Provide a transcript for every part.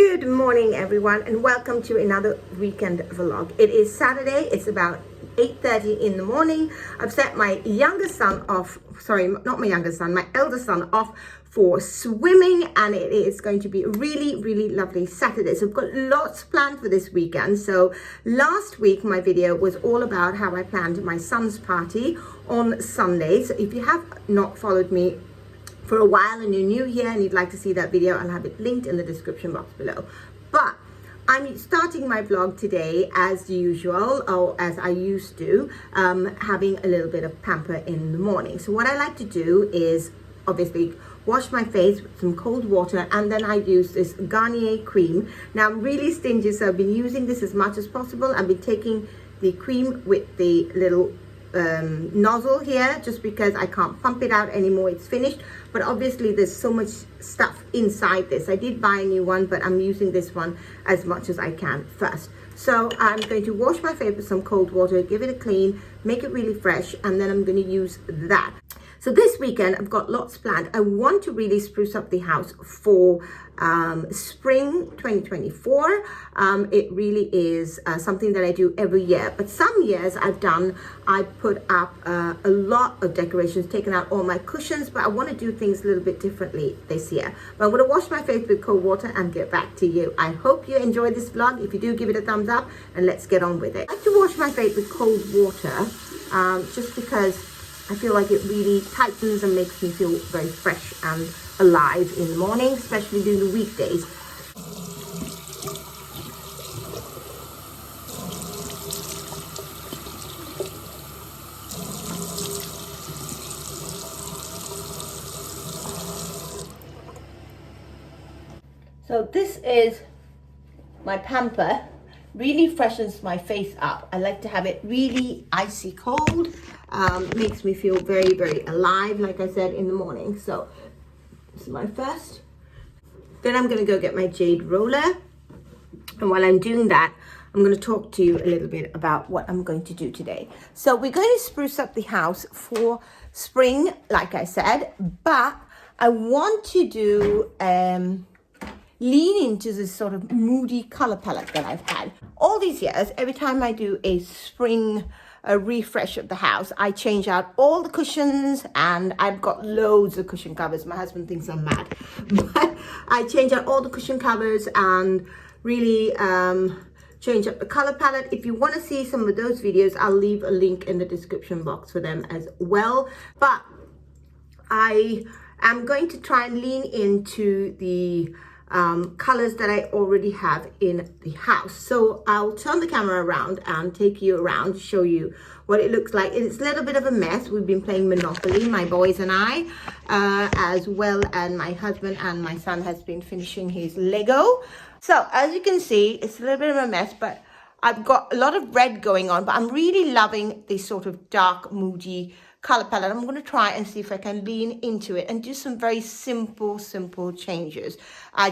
Good morning everyone and welcome to another weekend vlog. It is Saturday, it's about 8:30 in the morning. I've set my youngest son off, sorry, not my youngest son, my eldest son off for swimming, and it is going to be a really lovely Saturday. So I've got lots planned for this weekend. So last week my video was all about how I planned my son's party on Sunday. So if you have not followed me for a while and you're new here and you'd like to see that video, I'll have it linked in the description box below. But I'm starting my vlog today as usual, or as I used to, having a little bit of pamper in the morning. So what I like to do is obviously wash my face with some cold water, and then I use this Garnier cream. Now I'm really stingy, so I've been using this as much as possible. I've been taking the cream with the little nozzle here just because I can't pump it out anymore, it's finished. But obviously there's so much stuff inside this. I did buy a new one, but I'm using this one as much as I can first. So I'm going to wash my face with some cold water, give it a clean, make it really fresh, and then I'm going to use that. So this weekend I've got lots planned. I want to really spruce up the house for spring 2024. It really is something that I do every year, but some years I put up a lot of decorations, taken out all my cushions, but I want to do things a little bit differently this year. But I'm going to wash my face with cold water and get back to you. I hope you enjoyed this vlog. If you do, give it a thumbs up and let's get on with it. I like to wash my face with cold water just because I feel like it really tightens and makes me feel very fresh and alive in the morning, especially during the weekdays. So this is my pamper. Really freshens my face up. I like to have it really icy cold. Makes me feel very alive, like I said, in the morning. So this is my first. Then I'm going to go get my jade roller, and while I'm doing that, I'm going to talk to you a little bit about what I'm going to do today. So we're going to spruce up the house for spring, like I said, but I want to do lean into this sort of moody color palette that I've had all these years. Every time I do a spring refresh of the house, I change out all the cushions, and I've got loads of cushion covers. My husband thinks I'm mad, but I change out all the cushion covers and really change up the color palette. If you want to see some of those videos, I'll leave a link in the description box for them as well. But I am going to try and lean into the colors that I already have in the house. So I'll turn the camera around and take you around, show you what it looks like. It's a little bit of a mess. We've been playing Monopoly, my boys and I, as well as my husband and my son has been finishing his Lego. So as you can see, it's a little bit of a mess, but I've got a lot of red going on, but I'm really loving this sort of dark, moody color palette. I'm going to try and see if I can lean into it and do some very simple changes.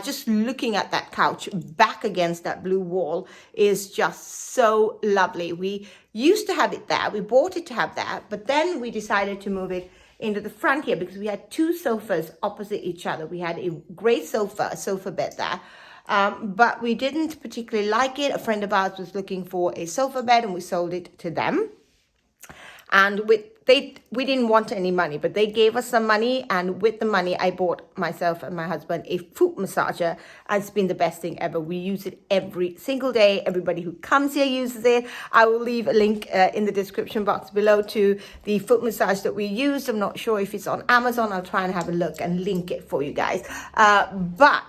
Just looking at that couch back against that blue wall is just so lovely. We used to have it there. We bought it to have that, but then we decided to move it into the front here because we had two sofas opposite each other. We had a great sofa, a sofa bed there. But we didn't particularly like it. A friend of ours was looking for a sofa bed and we sold it to them. And we didn't want any money, but they gave us some money, and with the money I bought myself and my husband a foot massager. It's been the best thing ever. We use it every single day. Everybody who comes here uses it. I will leave a link in the description box below to the foot massage that we used. I'm not sure if it's on Amazon. I'll try and have a look and link it for you guys. But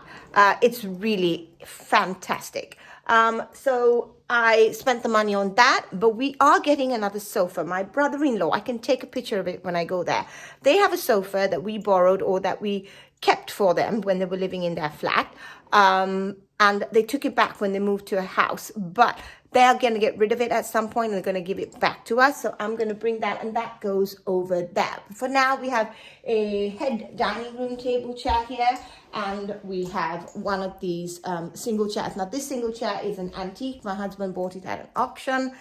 it's really fantastic. So I spent the money on that, but we are getting another sofa. My brother-in-law, I can take a picture of it when I go there. They have a sofa that we borrowed or that we kept for them when they were living in their flat. And they took it back when they moved to a house, but they are going to get rid of it at some point and they're going to give it back to us. So I'm going to bring that, and that goes over there. For now, we have a head dining room table chair here, and we have one of these single chairs. Now this single chair is an antique. My husband bought it at an auction.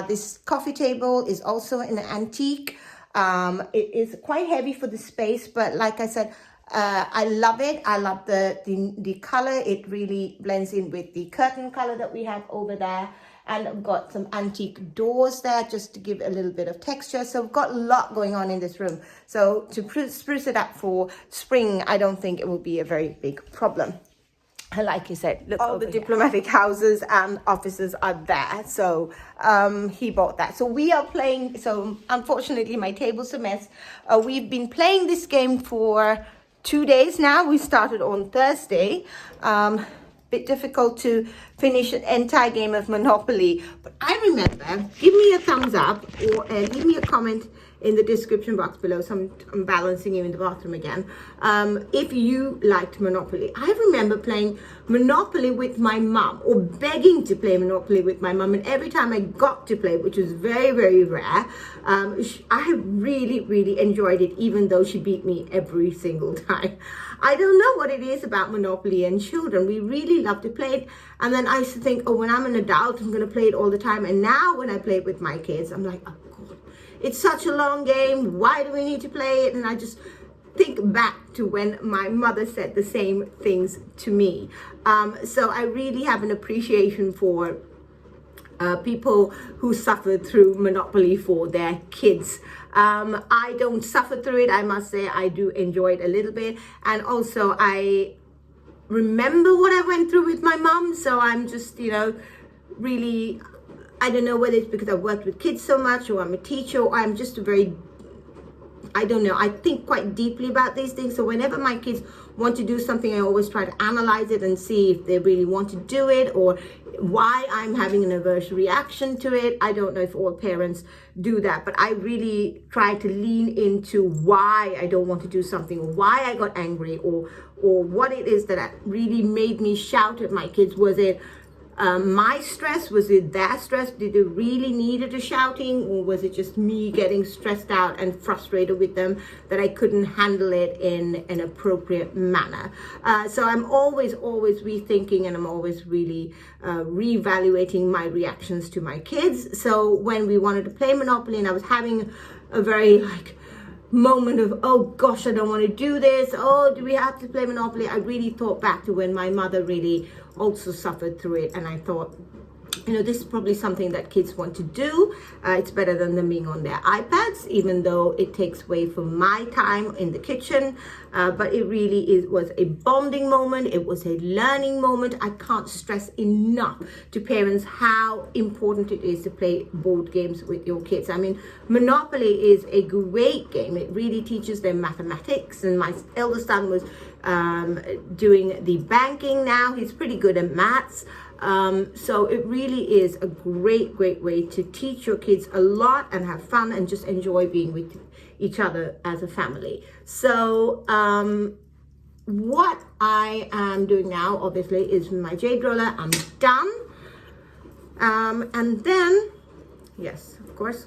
This coffee table is also an antique. It is quite heavy for the space, but like I said, I love it. I love the color. It really blends in with the curtain color that we have over there. And I've got some antique doors there just to give a little bit of texture. So we've got a lot going on in this room. So to spruce it up for spring, I don't think it will be a very big problem. Like you said, look, all the diplomatic houses and offices are there. So he bought that. So we are playing. So unfortunately, my table's a mess. We've been playing this game for 2 days now. We started on Thursday. Bit difficult to finish an entire game of Monopoly, but I remember, give me a thumbs up or leave me a comment in the description box below. So I'm balancing you in the bathroom again. If you liked Monopoly, I remember playing Monopoly with my mum, or begging to play Monopoly with my mum, and every time I got to play, which was very, very rare, I really enjoyed it, even though she beat me every single time. I don't know what it is about Monopoly and children. We really love to play it. And then I used to think, oh, when I'm an adult, I'm going to play it all the time. And now when I play it with my kids, I'm like, oh, God, it's such a long game. Why do we need to play it? And I just think back to when my mother said the same things to me. So I really have an appreciation for people who suffered through Monopoly for their kids. I don't suffer through it, I must say. I do enjoy it a little bit. And also I remember what I went through with my mom. So I'm just, really, I don't know whether it's because I've worked with kids so much, or I'm a teacher, or I'm just I don't know. I think quite deeply about these things. So whenever my kids want to do something, I always try to analyze it and see if they really want to do it, or why I'm having an adverse reaction to it. I don't know if all parents do that, but I really try to lean into why I don't want to do something, or why I got angry, or what it is that really made me shout at my kids. Was it my stress? Was it their stress? Did they really needed a shouting, or was it just me getting stressed out and frustrated with them that I couldn't handle it in an appropriate manner? So I'm always rethinking, and I'm always really reevaluating my reactions to my kids. So when we wanted to play Monopoly, and I was having a very moment of, oh gosh, I don't want to do this. Oh, do we have to play Monopoly? I really thought back to when my mother really also suffered through it, and I thought, this is probably something that kids want to do. It's better than them being on their iPads, even though it takes away from my time in the kitchen. But it really was a bonding moment. It was a learning moment. I can't stress enough to parents how important it is to play board games with your kids. I mean, Monopoly is a great game. It really teaches them mathematics, and my eldest son was doing the banking now. He's pretty good at maths. So it really is a great way to teach your kids a lot and have fun and just enjoy being with each other as a family. So what I am doing now, obviously, is my jade roller. I'm done. And then, yes, of course,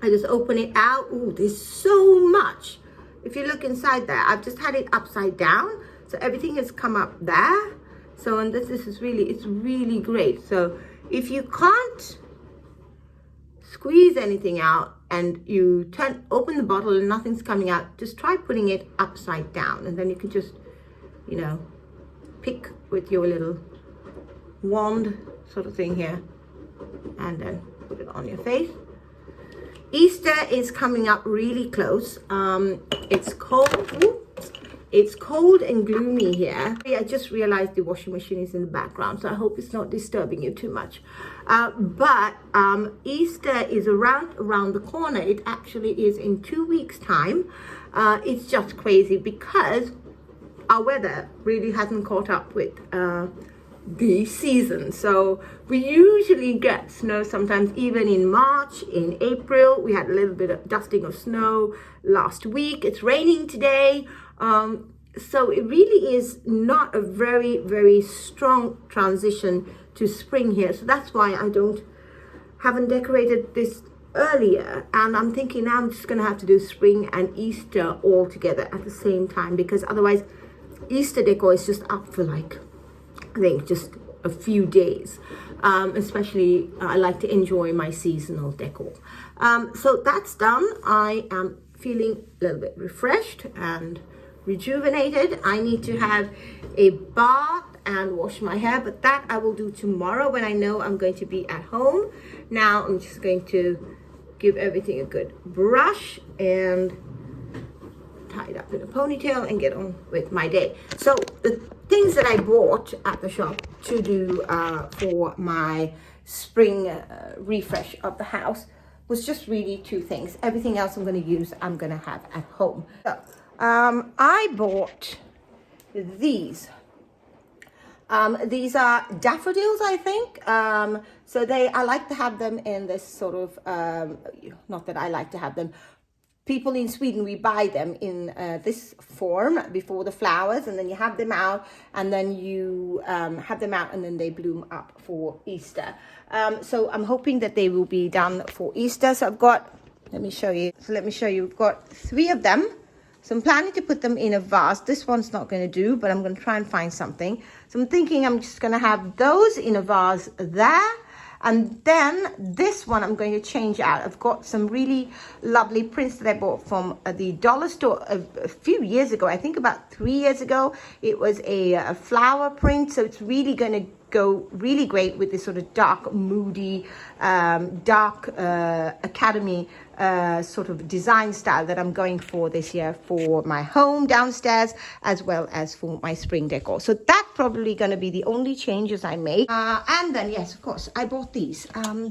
I just open it out. Ooh, there's so much. If you look inside there, I've just had it upside down. So everything has come up there. So, and this is really, it's really great. So if you can't squeeze anything out and you open the bottle and nothing's coming out, just try putting it upside down. And then you can just, pick with your little wand sort of thing here, and then put it on your face. Easter is coming up really close. It's cold. Ooh. It's cold and gloomy here. I just realized the washing machine is in the background, so I hope it's not disturbing you too much. But Easter is around the corner. It actually is in 2 weeks' time. It's just crazy because our weather really hasn't caught up with the season. So we usually get snow sometimes even in March, in April. We had a little bit of dusting of snow last week. It's raining today. So it really is not a very, very strong transition to spring here. So that's why I haven't decorated this earlier. And I'm thinking now I'm just going to have to do spring and Easter all together at the same time, because otherwise Easter decor is just up for I think just a few days. Especially I like to enjoy my seasonal decor. So that's done. I am feeling a little bit refreshed and rejuvenated. I need to have a bath and wash my hair, but that I will do tomorrow when I know I'm going to be at home. Now I'm just going to give everything a good brush and tie it up in a ponytail and get on with my day. So the things that I bought at the shop to do for my spring refresh of the house was just really two things. Everything else I'm going to use, I'm going to have at home. So I bought these. These are daffodils, I think. So I like to have them in this sort of, not that I like to have them. People in Sweden, we buy them in this form before the flowers, and then you have them out, and then you have them out, and then they bloom up for Easter. So I'm hoping that they will be done for Easter. So I've got, let me show you. We've got 3 of them. So I'm planning to put them in a vase. This one's not going to do, but I'm going to try and find something. So I'm thinking I'm just going to have those in a vase there. And then this one I'm going to change out. I've got some really lovely prints that I bought from the dollar store a few years ago. I think about 3 years ago. It was a flower print. So it's really going to go really great with this sort of dark, moody, dark academy sort of design style that I'm going for this year for my home downstairs, as well as for my spring decor. So that's probably going to be the only changes I make. And then, yes, of course, I bought these.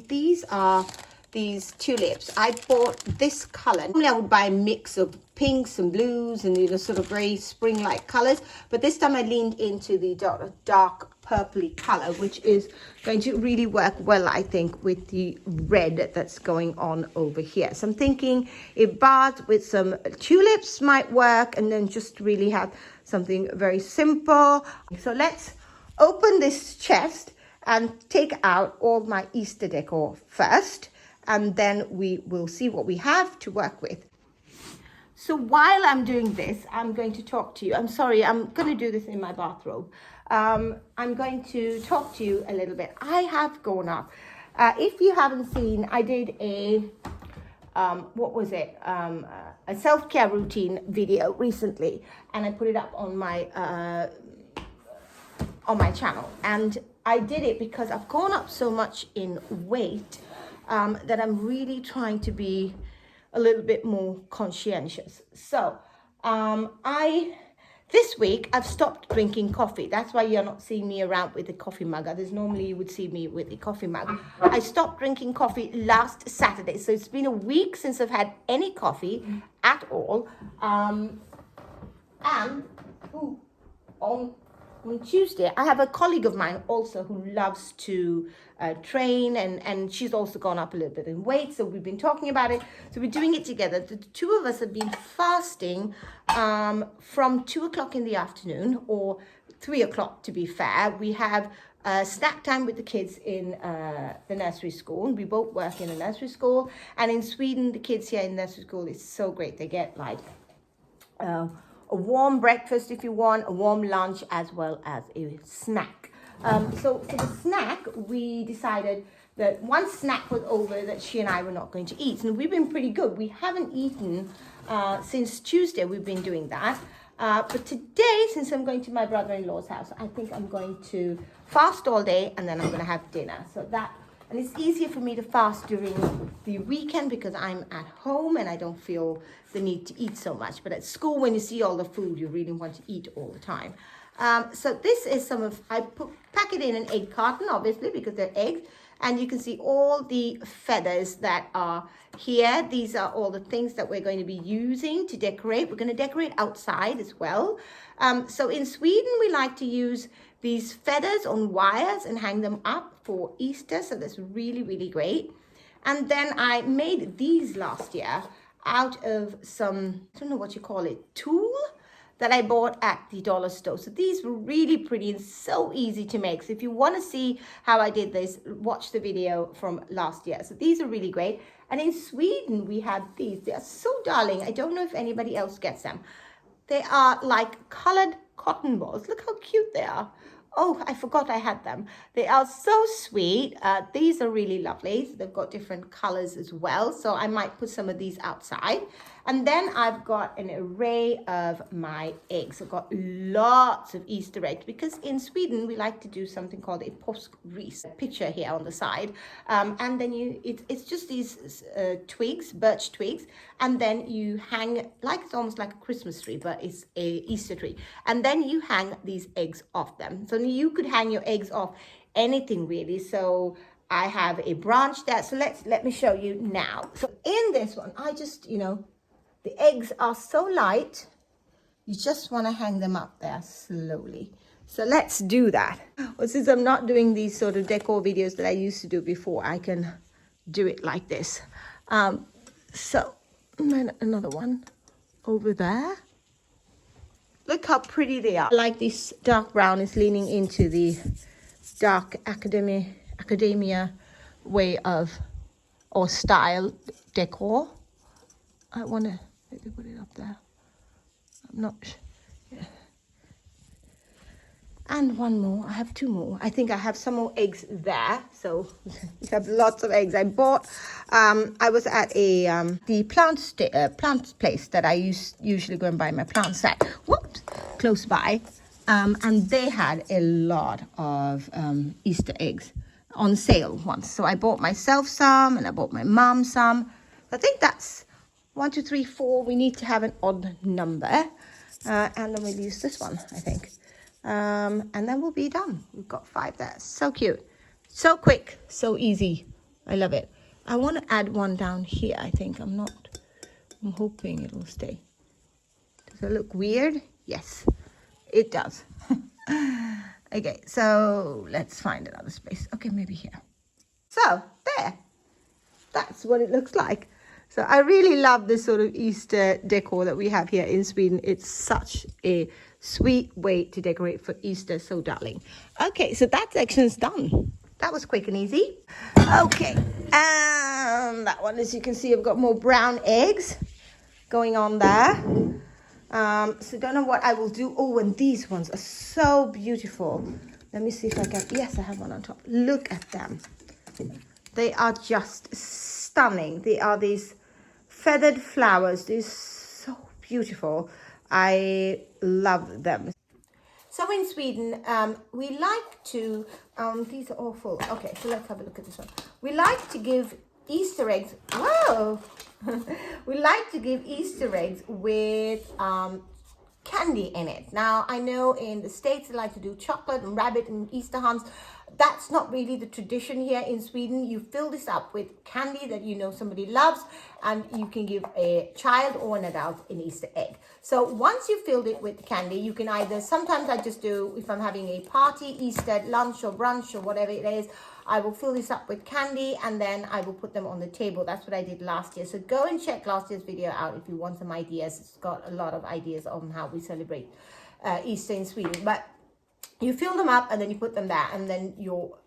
These are these tulips. I bought this color. Normally I would buy a mix of pinks and blues and sort of very spring-like colors, but this time I leaned into the dark purpley color, which is going to really work well, I think, with the red that's going on over here. So I'm thinking a vase with some tulips might work, and then just really have something very simple. So let's open this chest and take out all my Easter decor first, and then we will see what we have to work with. So while I'm doing this, I'm going to talk to you. I'm sorry, I'm going to do this in my bathrobe. I'm going to talk to you a little bit. I have gone up. If you haven't seen, I did a, a self-care routine video recently, and I put it up on my channel. And I did it because I've gone up so much in weight that I'm really trying to be a little bit more conscientious. So this week I've stopped drinking coffee. That's why you're not seeing me around with a coffee mug. Others normally you would see me with a coffee mug. I stopped drinking coffee last Saturday, so it's been a week since I've had any coffee at all. And on Tuesday, I have a colleague of mine also who loves to train, and she's also gone up a little bit in weight. So we've been talking about it. So we're doing it together. The two of us have been fasting from 2 o'clock in the afternoon, or 3 o'clock to be fair. We have snack time with the kids in the nursery school. We both work in a nursery school. And in Sweden, the kids here in nursery school is so great. They get like a warm breakfast if you want, a warm lunch, as well as a snack. So for the snack, we decided that once snack was over, that she and I were not going to eat. And we've been pretty good. We haven't eaten since Tuesday. We've been doing that. But today, since I'm going to my brother-in-law's house, I think I'm going to fast all day, and then I'm going to have dinner. And it's easier for me to fast during the weekend because I'm at home and I don't feel the need to eat so much. But at school, when you see all the food, you really want to eat all the time. So this is pack it in an egg carton, obviously, because they're eggs. And you can see all the feathers that are here. These are all the things that we're going to be using to decorate. We're going to decorate outside as well. So in Sweden, we like to use these feathers on wires and hang them up for Easter. So that's really, really great. And then I made these last year out of some, I don't know what you call it, tulle that I bought at the dollar store. So these were really pretty and so easy to make. So if you want to see how I did this, watch the video from last year. So these are really great. And in Sweden, we had these. They are so darling. I don't know if anybody else gets them. They are like colored cotton balls. Look how cute they are. Oh, I forgot I had them. They are so sweet. These are really lovely. So they've got different colors as well. So I might put some of these outside. And then I've got an array of my eggs. I've got lots of Easter eggs because in Sweden we like to do something called a påskris. Picture here on the side, and then it's just these twigs, birch twigs, and then you hang like it's almost like a Christmas tree, but it's a Easter tree, and then you hang these eggs off them. So you could hang your eggs off anything really. So I have a branch there, so let me show you now. So in this one, I just, the eggs are so light, you just want to hang them up there slowly. So let's do that. Well, since I'm not doing these sort of decor videos that I used to do before, I can do it like this. So then another one over there. Look how pretty they are. I like this dark brown is leaning into the dark academia way of or style decor. I want to maybe put it up there. I'm not sure. Yeah. And one more. I have two more. I think I have some more eggs there. So we have lots of eggs. I bought. I was at the plant place that I usually go and buy my plants at. Whoops, close by. And they had a lot of Easter eggs on sale once. So I bought myself some and I bought my mom some. I think that's 1, 2, 3, 4. We need to have an odd number. And then we'll use this one, I think. And then we'll be done. We've got 5 there. So cute. So quick. So easy. I love it. I want to add one down here, I think. I'm hoping it'll stay. Does it look weird? Yes. It does. Okay, so let's find another space. Okay, maybe here. So there, that's what it looks like. So I really love this sort of Easter decor that we have here in Sweden. It's such a sweet way to decorate for Easter, so darling. Okay, so that section's done. That was quick and easy. Okay, and that one, as you can see, I've got more brown eggs going on there. So don't know what I will do. Oh, and these ones are so beautiful. Let me see if I can. Yes, I have one on top. Look at them. They are just stunning. They are these feathered flowers. They're so beautiful. I love them. So in Sweden, we like to, these are awful. Okay, so let's have a look at this one. We like to give Easter eggs. Whoa! We like to give Easter eggs with candy in it. Now, I know in the States they like to do chocolate and rabbit and Easter hunts. That's not really the tradition here in Sweden. You fill this up with candy that you know somebody loves, and you can give a child or an adult an Easter egg. So once you filled it with candy, you can either, sometimes I just do, if I'm having a party, Easter lunch or brunch or whatever it is, I will fill this up with candy and then I will put them on the table. That's what I did last year. So go and check last year's video out if you want some ideas. It's got a lot of ideas on how we celebrate Easter in Sweden. But you fill them up and then you put them there, and then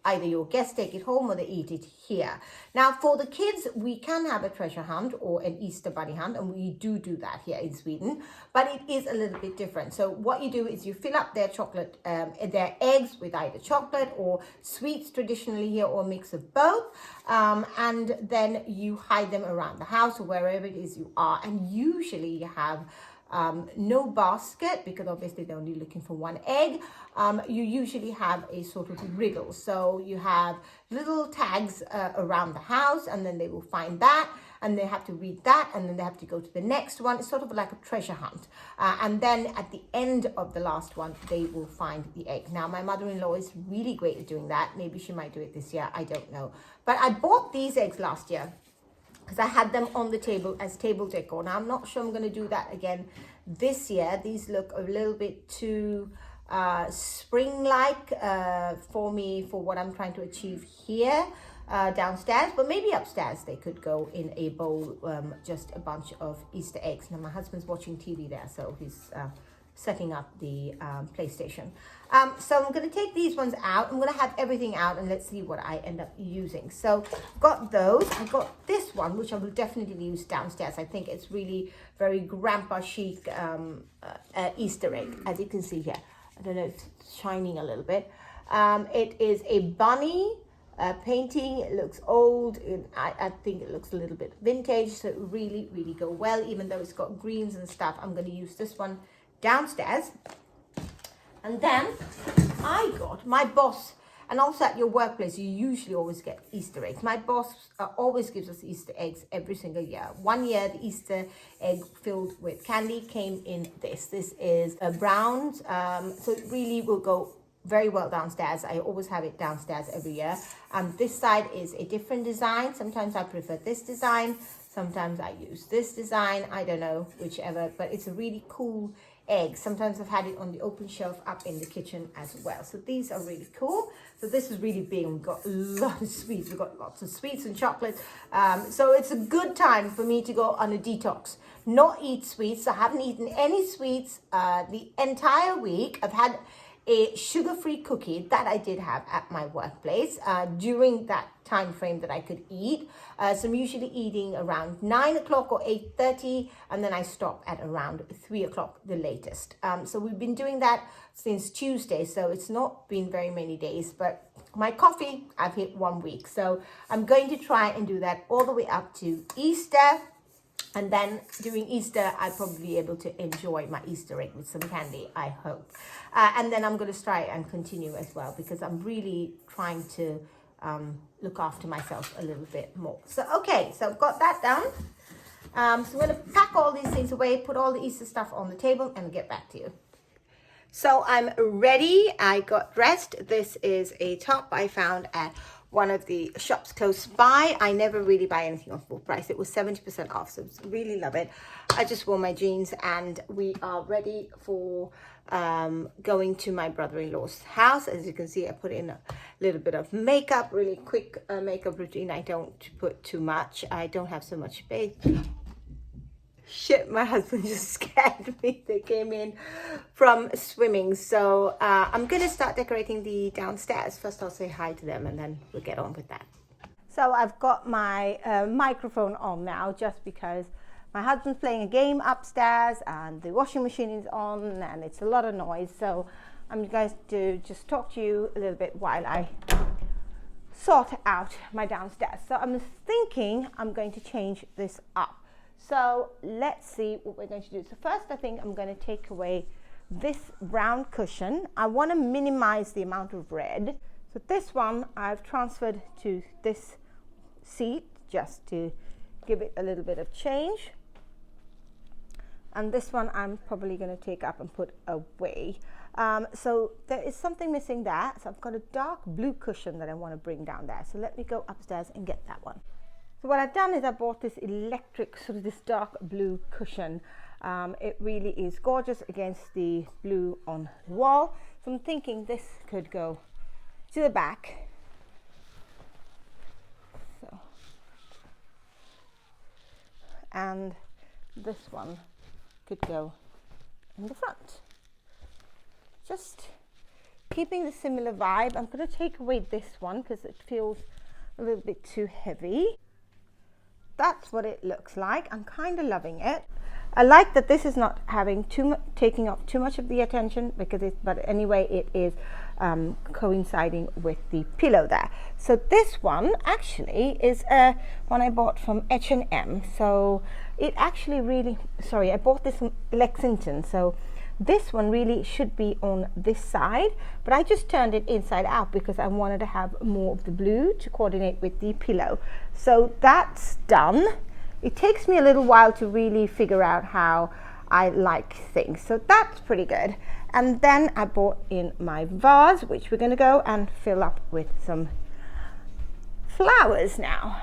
either your guests take it home or they eat it here. Now for the kids, we can have a treasure hunt or an Easter bunny hunt, and we do that here in Sweden, but it is a little bit different. So what you do is you fill up their chocolate, their eggs with either chocolate or sweets traditionally here, or a mix of both, and then you hide them around the house or wherever it is you are, and usually you have no basket, because obviously they're only looking for one egg. You usually have a sort of riddle. So you have little tags around the house, and then they will find that, and they have to read that, and then they have to go to the next one. It's sort of like a treasure hunt. And then at the end of the last one, they will find the egg. Now, my mother-in-law is really great at doing that. Maybe she might do it this year. I don't know. But I bought these eggs last year because I had them on the table as table decor. Now, I'm not sure I'm going to do that again this year. These look a little bit too spring-like for me, for what I'm trying to achieve here downstairs. But maybe upstairs they could go in a bowl, just a bunch of Easter eggs. Now, my husband's watching TV there, so he's setting up the PlayStation. So I'm going to take these ones out. I'm going to have everything out, and let's see what I end up using. So got those. I got this one, which I will definitely use downstairs. I think it's really very grandpa chic Easter egg, as you can see here. I don't know if it's shining a little bit. It is a bunny painting. It looks old, and I think it looks a little bit vintage, so it really, really go well. Even though it's got greens and stuff, I'm going to use this one downstairs. And then I got my boss, and also at your workplace, you usually always get Easter eggs. My boss always gives us Easter eggs every single year. One year, the Easter egg filled with candy came in this. This is a brown, so it really will go very well downstairs. I always have it downstairs every year. This side is a different design. Sometimes I prefer this design. Sometimes I use this design. I don't know, whichever, but it's a really cool egg. Sometimes I've had it on the open shelf up in the kitchen as well. So these are really cool. So this is really big. We've got a lot of sweets. We've got lots of sweets and chocolates. So it's a good time for me to go on a detox. Not eat sweets. I haven't eaten any sweets the entire week. I've had a sugar-free cookie that I did have at my workplace during that time frame that I could eat. So I'm usually eating around 9 o'clock or 8:30, and then I stop at around 3 o'clock the latest. So we've been doing that since Tuesday, so it's not been very many days, but my coffee, I've hit 1 week. So I'm going to try and do that all the way up to Easter. And then during Easter, I'll probably be able to enjoy my Easter egg with some candy, I hope. And then I'm going to try and continue as well, because I'm really trying to look after myself a little bit more. So, okay, so I've got that down. So I'm going to pack all these things away, put all the Easter stuff on the table, and get back to you. So I'm ready. I got dressed. This is a top I found at one of the shops close by. I never really buy anything on full price. It was 70% off, so I really love it. I just wore my jeans, and we are ready for going to my brother-in-law's house. As you can see, I put in a little bit of makeup, really quick makeup routine. I don't put too much. I don't have so much space. Shit, my husband just scared me. They came in from swimming. So I'm going to start decorating the downstairs. First, I'll say hi to them, and then we'll get on with that. So I've got my microphone on now, just because my husband's playing a game upstairs and the washing machine is on and it's a lot of noise. So I'm going to just talk to you a little bit while I sort out my downstairs. So I'm thinking I'm going to change this up. So let's see what we're going to do. So first, I think I'm going to take away this brown cushion. I want to minimize the amount of red. So this one I've transferred to this seat just to give it a little bit of change. And this one I'm probably going to take up and put away. So there is something missing there. So I've got a dark blue cushion that I want to bring down there. So let me go upstairs and get that one. So what I've done is I bought this electric, sort of this dark blue cushion. It really is gorgeous against the blue on the wall. So I'm thinking this could go to the back. So, and this one could go in the front. Just keeping the similar vibe. I'm going to take away this one because it feels a little bit too heavy. That's what it looks like. I'm kind of loving it. I like that this is not having taking up too much of the attention, because but anyway, it is coinciding with the pillow there. So this one actually is one I bought from H&M. So it actually really, sorry, I bought this from Lexington. So this one really should be on this side, but I just turned it inside out because I wanted to have more of the blue to coordinate with the pillow. So that's done. It takes me a little while to really figure out how I like things. So that's pretty good. And then I bought in my vase, which we're going to go and fill up with some flowers now.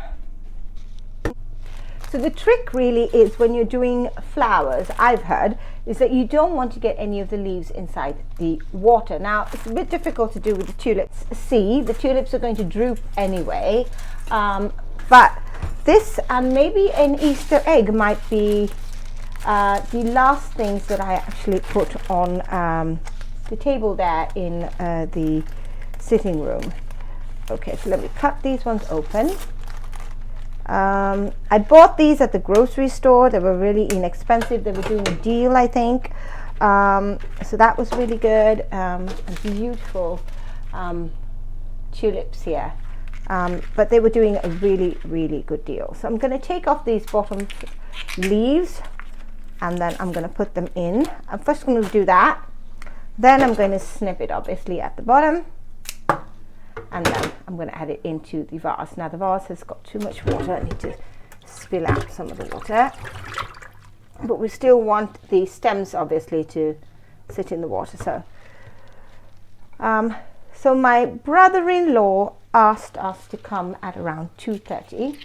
So the trick really is when you're doing flowers, I've heard, is that you don't want to get any of the leaves inside the water. Now, it's a bit difficult to do with the tulips. See, the tulips are going to droop anyway. But this and maybe an Easter egg might be the last things that I actually put on the table there in the sitting room. Okay, so let me cut these ones open. I bought these at the grocery store. They were really inexpensive. They were doing a deal, I think. So that was really good. And beautiful tulips here. but they were doing a really, really good deal. So I'm going to take off these bottom leaves, and then I'm going to put them in. I'm first going to do that. Then I'm going to snip it obviously at the bottom, and then I'm going to add it into the vase. Now the vase has got too much water. I need to spill out some of the water, but we still want the stems obviously to sit in the water. So my brother-in-law asked us to come at around 2:30.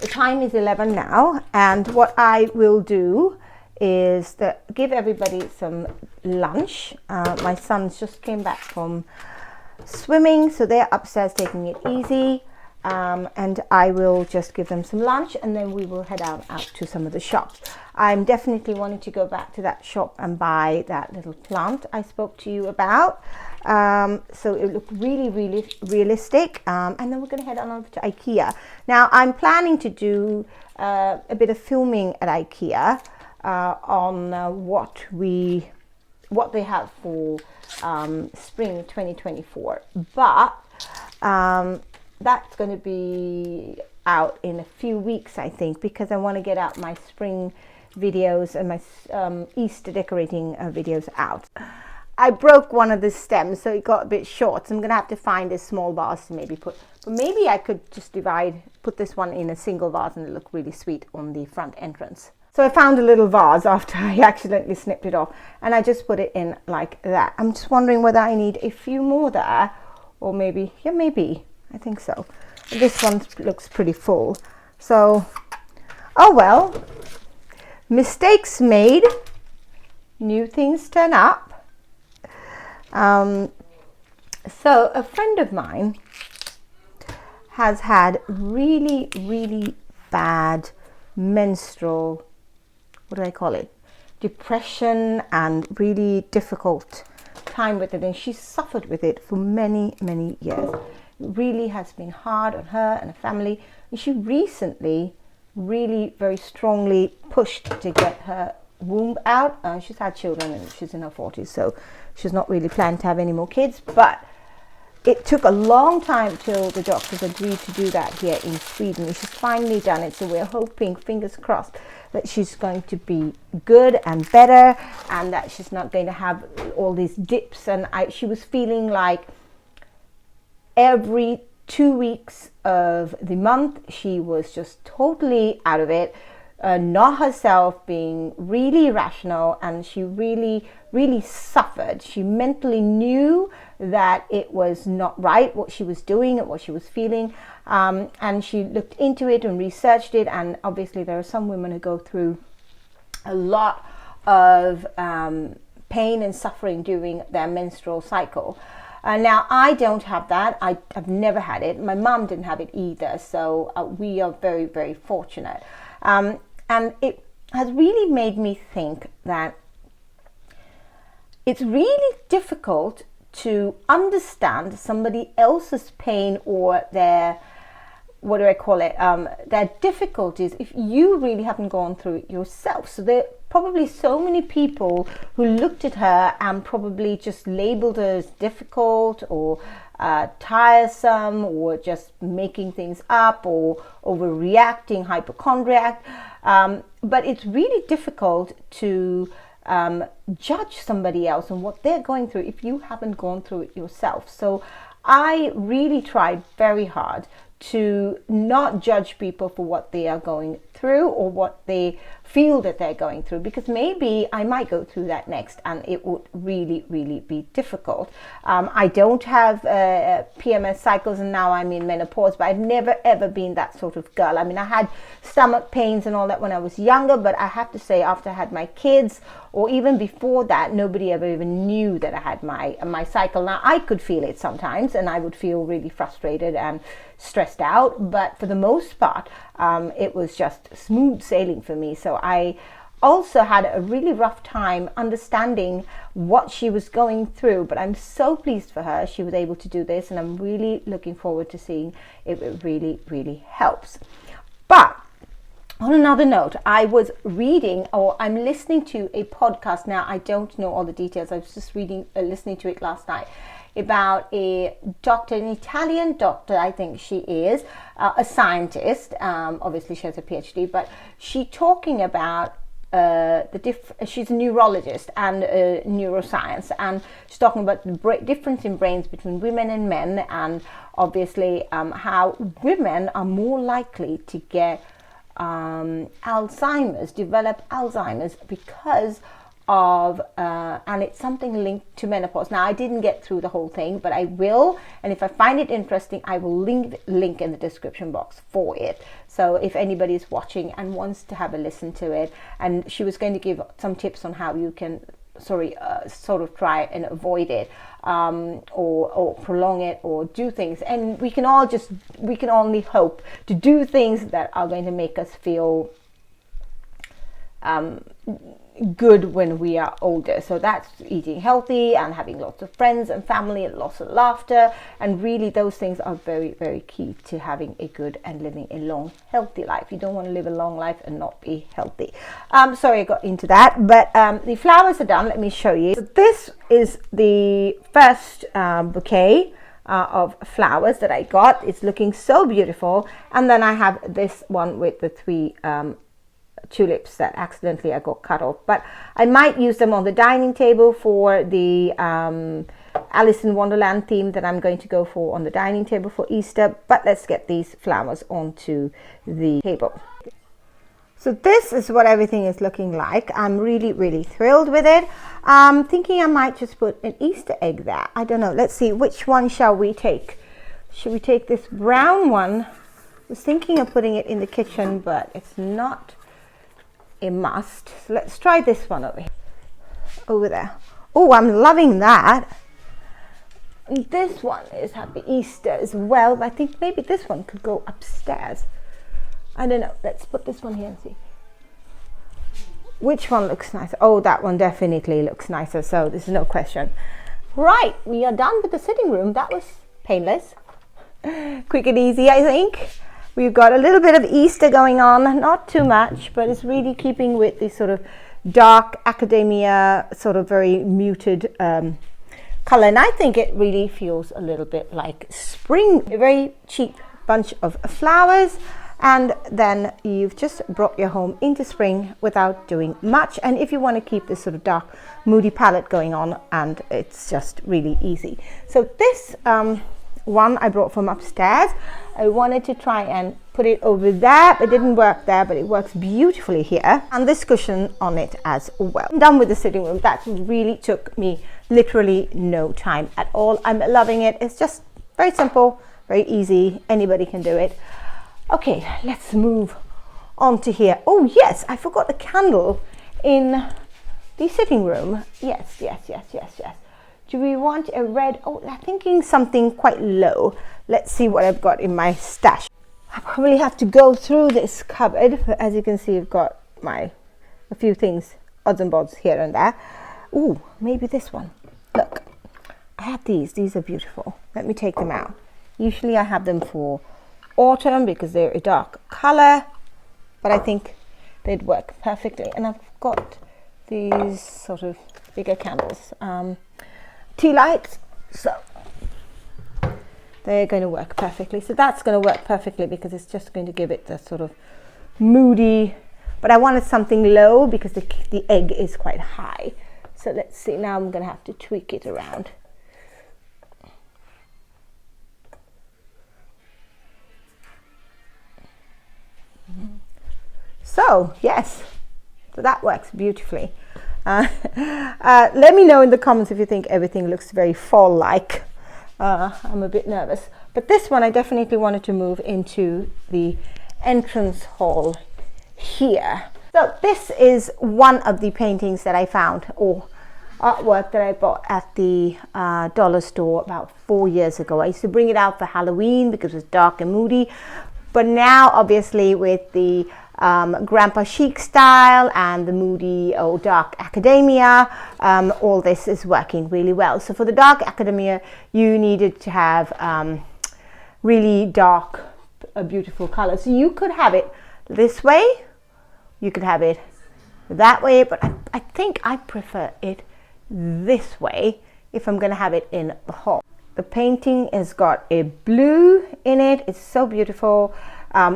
The time is 11 now, and what I will do is give everybody some lunch. My sons just came back from swimming, so they're upstairs taking it easy, and I will just give them some lunch, and then we will head out to some of the shops. I'm definitely wanting to go back to that shop and buy that little plant I spoke to you about. So it looked really, really realistic, and then we're going to head on over to IKEA. Now I'm planning to do a bit of filming at IKEA on what they have for spring 2024, but that's going to be out in a few weeks, I think, because I want to get out my spring videos and my Easter decorating videos out. I broke one of the stems, so it got a bit short, so I'm going to have to find a small vase to maybe put, but maybe I could just put this one in a single vase, and it'll look really sweet on the front entrance. So I found a little vase after I accidentally snipped it off, and I just put it in like that. I'm just wondering whether I need a few more there, or maybe, yeah, maybe, I think so. This one looks pretty full. So, oh well, mistakes made, new things turn up. So a friend of mine has had really, really bad menstrual, what do I call it, depression, and really difficult time with it, and she's suffered with it for many, many years. It really has been hard on her and her family, and she recently really very strongly pushed to get her womb out. She's had children and she's in her 40s, so she's not really planning to have any more kids, but it took a long time till the doctors agreed to do that here in Sweden. She's finally done it, so we're hoping, fingers crossed, that she's going to be good and better, and that she's not going to have all these dips. And she was feeling like every 2 weeks of the month she was just totally out of it, not herself, being really irrational, and she really, really suffered. She mentally knew that it was not right what she was doing and what she was feeling, and she looked into it and researched it, and obviously there are some women who go through a lot of pain and suffering during their menstrual cycle. Now I don't have that. I've never had it. My mom didn't have it either, so we are very, very fortunate. And it has really made me think that it's really difficult to understand somebody else's pain or their, what do I call it, their difficulties if you really haven't gone through it yourself. So there are probably so many people who looked at her and probably just labeled her as difficult or tiresome, or just making things up, or overreacting, hypochondriac. But it's really difficult to judge somebody else and what they're going through if you haven't gone through it yourself. So I really tried very hard to not judge people for what they are going through or what they feel that they're going through, because maybe I might go through that next and it would really, really be difficult. I don't have PMS cycles, and now I'm in menopause, but I've never ever been that sort of girl. I mean, I had stomach pains and all that when I was younger, but I have to say after I had my kids, or even before that, nobody ever even knew that I had my cycle. Now I could feel it sometimes, and I would feel really frustrated and stressed out, but for the most part it was just smooth sailing for me. So I also had a really rough time understanding what she was going through, but I'm so pleased for her she was able to do this, and I'm really looking forward to seeing if it really, really helps. But on another note, I was reading, or I'm listening to a podcast now. I don't know all the details. I was just listening to it last night. about a doctor, an Italian doctor, I think she is, a scientist. Obviously she has a PhD, but she talking about she's a neurologist and neuroscience, and she's talking about the difference in brains between women and men, and obviously how women are more likely to get Alzheimer's, develop Alzheimer's because of and it's something linked to menopause. Now I didn't get through the whole thing, but I will, and if I find it interesting I will link in the description box for it, so if anybody is watching and wants to have a listen to it. And she was going to give some tips on how you can sort of try and avoid it, or prolong it, or do things, and we can only hope to do things that are going to make us feel good when we are older. So that's eating healthy and having lots of friends and family and lots of laughter, and really those things are very, very key to having a good and living a long, healthy life. You don't want to live a long life and not be healthy. Sorry I got into that, but the flowers are done. Let me show you. So this is the first bouquet of flowers that I got. It's looking so beautiful, and then I have this one with the 3 tulips that accidentally I got cut off, but I might use them on the dining table for the Alison Wonderland theme that I'm going to go for on the dining table for Easter. But let's get these flowers onto the table. So this is what everything is looking like. I'm really, really thrilled with it. I'm thinking I might just put an Easter egg there. I don't know. Let's see, which one shall we take? Should we take this brown one? I was thinking of putting it in the kitchen, but it's not a must. So let's try this one over there. Oh, I'm loving that. And this one is Happy Easter as well, but I think maybe this one could go upstairs. I don't know. Let's put this one here and see which one looks nicer. Oh, that one definitely looks nicer, so this is no question. Right, we are done with the sitting room. That was painless, quick and easy, I think. We've got a little bit of Easter going on, not too much, but it's really keeping with this sort of dark academia, sort of very muted color. And I think it really feels a little bit like spring. A very cheap bunch of flowers, and then you've just brought your home into spring without doing much. And if you want to keep this sort of dark, moody palette going on, and it's just really easy. So this one I brought from upstairs. I wanted to try and put it over there. It didn't work there, but it works beautifully here. And this cushion on it as well. I'm done with the sitting room. That really took me literally no time at all. I'm loving it. It's just very simple, very easy. Anybody can do it. Okay, let's move on to here. Oh yes, I forgot the candle in the sitting room. Yes. Do we want a red? Oh, I'm thinking something quite low. Let's see what I've got in my stash. I probably have to go through this cupboard, but as you can see, I've got a few things, odds and bods here and there. Ooh, maybe this one. Look, I have these. These are beautiful. Let me take them out. Usually I have them for autumn because they're a dark color, but I think they'd work perfectly. And I've got these sort of bigger candles. Tea lights, so they're going to work perfectly. So that's going to work perfectly because it's just going to give it the sort of moody, but I wanted something low because the egg is quite high. So let's see, now I'm going to have to tweak it around. So yes, so that works beautifully. Let me know in the comments if you think everything looks very fall-like. I'm a bit nervous, but this one I definitely wanted to move into the entrance hall here. So this is one of the paintings that I found, or artwork that I bought at the dollar store about 4 years ago. I used to bring it out for Halloween because it was dark and moody, but now obviously with the grandpa chic style and the moody or dark academia, all this is working really well. So for the dark academia, you needed to have really dark, beautiful color. So you could have it this way, you could have it that way, but I think I prefer it this way. if I'm going to have it in the hall. The painting has got a blue in it. It's so beautiful,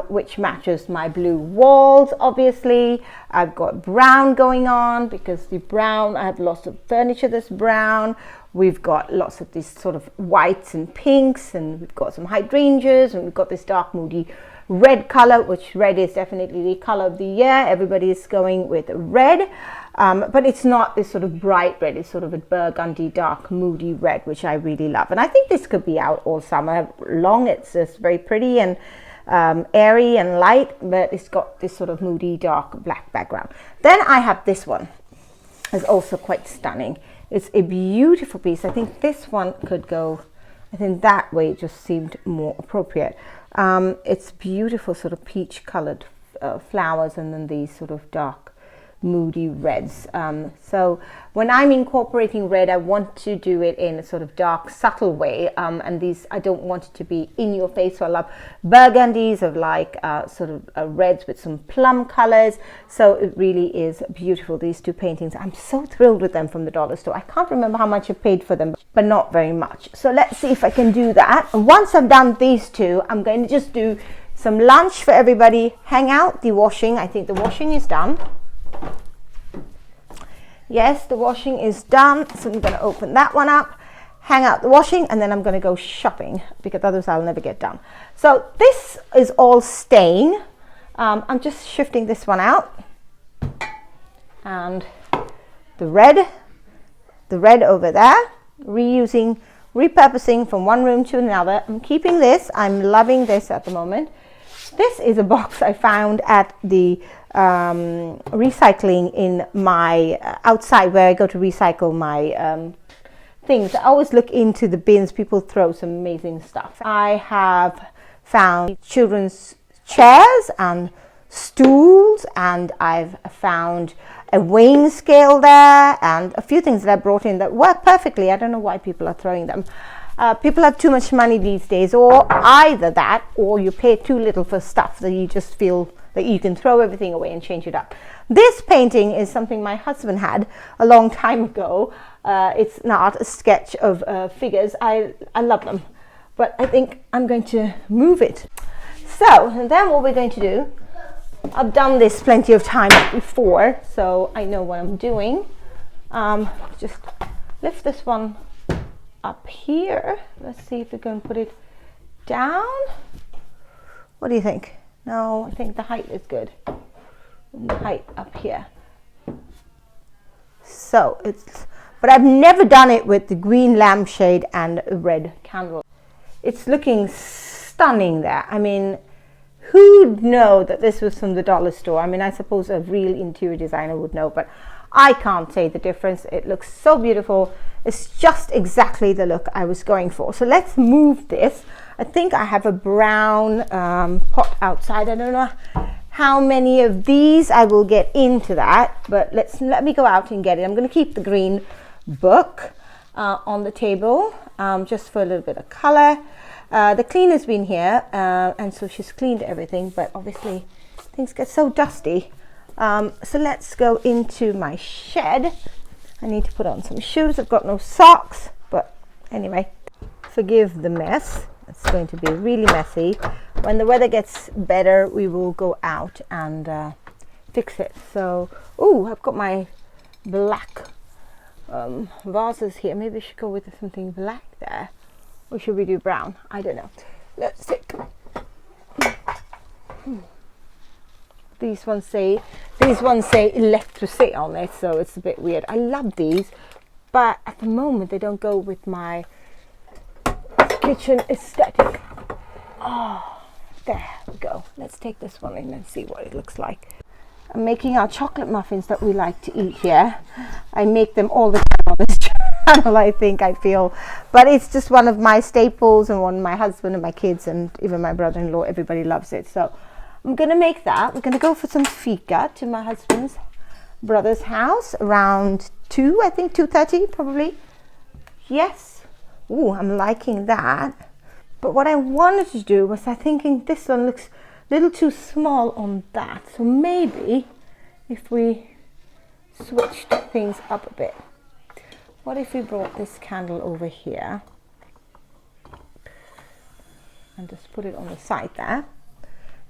which matches my blue walls, obviously. I've got brown going on because the brown, I have lots of furniture that's brown. We've got lots of these sort of whites and pinks, and we've got some hydrangeas, and we've got this dark moody red color, which red is definitely the color of the year. Everybody is going with red. But it's not this sort of bright red, it's sort of a burgundy, dark, moody red, which I really love. And I think this could be out all summer long. It's just very pretty and airy and light, but it's got this sort of moody, dark, black background. Then I have this one. It's also quite stunning. It's a beautiful piece. I think this one could go, I think that way it just seemed more appropriate. It's beautiful, sort of peach colored flowers, and then these sort of dark, moody reds. So when I'm incorporating red, I want to do it in a sort of dark, subtle way, and these, I don't want it to be in your face. So I love burgundies of like sort of reds with some plum colors. So it really is beautiful, these two paintings. I'm so thrilled with them from the dollar store. I can't remember how much I paid for them, but not very much. So let's see if I can do that. And once I've done these two, I'm going to just do some lunch for everybody, hang out the washing. I think the washing is done. Yes, the washing is done, so I'm going to open that one up, hang out the washing, and then I'm going to go shopping because otherwise I'll never get done. So this is all stain. I'm just shifting this one out, and the red over there, repurposing from one room to another. I'm keeping this. I'm loving this at the moment. This is a box I found at the recycling in my outside where I go to recycle my things. I always look into the bins. People throw some amazing stuff. I have found children's chairs and stools, and I've found a weighing scale there, and a few things that I brought in that work perfectly. I don't know why people are throwing them. People have too much money these days, or either that, or you pay too little for stuff that you just feel that you can throw everything away and change it up. This painting is something my husband had a long time ago. It's not a sketch of figures. I love them, but I think I'm going to move it. So, and then what we're going to do, I've done this plenty of times before, so I know what I'm doing. Just lift this one up here. Let's see if we can put it down. What do you think? No, I think the height is good. The height up here. So it's, but I've never done it with the green lampshade and a red candle. It's looking stunning there. I mean, who'd know that this was from the dollar store? I mean, I suppose a real interior designer would know, but I can't say the difference. It looks so beautiful. It's just exactly the look I was going for. So let's move this. I think I have a brown pot outside. I don't know how many of these I will get into that, but let me go out and get it. I'm going to keep the green book on the table just for a little bit of color. The cleaner's been here, and so she's cleaned everything, but obviously things get so dusty. So let's go into my shed. I need to put on some shoes. I've got no socks, but anyway, forgive the mess. It's going to be really messy. When the weather gets better, we will go out and fix it. So, oh, I've got my black vases here. Maybe I should go with something black there. Or should we do brown? I don't know. Let's take. These ones say electricity on it, so it's a bit weird. I love these, but at the moment they don't go with my kitchen aesthetic. Oh, there we go. Let's take this one in and see what it looks like. I'm making our chocolate muffins that we like to eat here. I make them all the time on this channel, I think, I feel. But it's just one of my staples, and one of my husband and my kids and even my brother-in-law, everybody loves it. So I'm going to make that. We're going to go for some fika to my husband's brother's house around 2, I think 2:30 probably. Yes. Ooh, I'm liking that. But what I wanted to do was, I thinking this one looks a little too small on that. So maybe if we switched things up a bit. what if we brought this candle over here and just put it on the side there?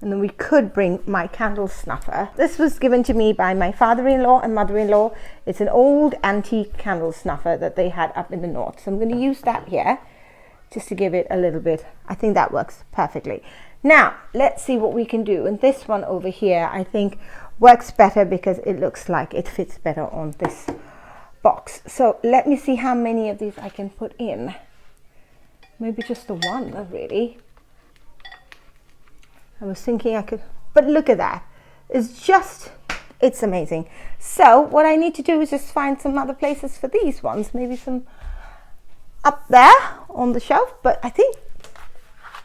And then we could bring my candle snuffer. This was given to me by my father-in-law and mother-in-law. It's an old antique candle snuffer that they had up in the north. So I'm going to use that here just to give it a little bit. I think that works perfectly. Now, let's see what we can do. And this one over here, I think works better because it looks like it fits better on this box. So let me see how many of these I can put in. Maybe just the one, really. I was thinking I could, but look at that. It's amazing. So what I need to do is just find some other places for these ones. Maybe some up there on the shelf, but I think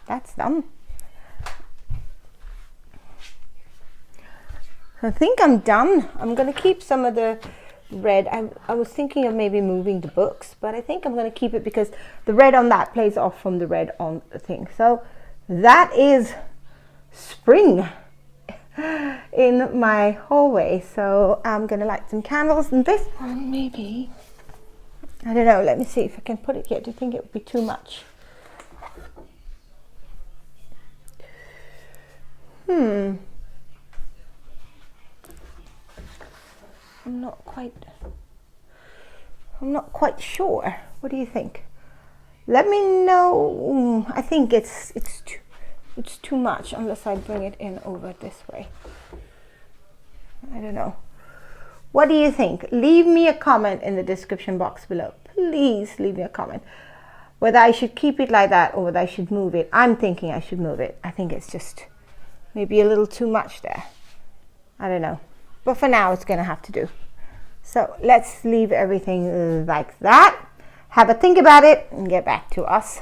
that's done. I think I'm done. I'm going to keep some of the red. I was thinking of maybe moving the books, but I think I'm going to keep it because the red on that plays off from the red on the thing. So that is spring in my hallway. So I'm gonna light some candles, and this one maybe, I don't know, let me see if I can put it here. Do you think it would be too much? I'm not quite sure. What do you think? Let me know. I think it's too much unless I bring it in over this way. I don't know. What do you think? Leave me a comment in the description box below. Please leave me a comment. Whether I should keep it like that or whether I should move it. I'm thinking I should move it. I think it's just maybe a little too much there. I don't know. But for now it's going to have to do. So let's leave everything like that. Have a think about it and get back to us.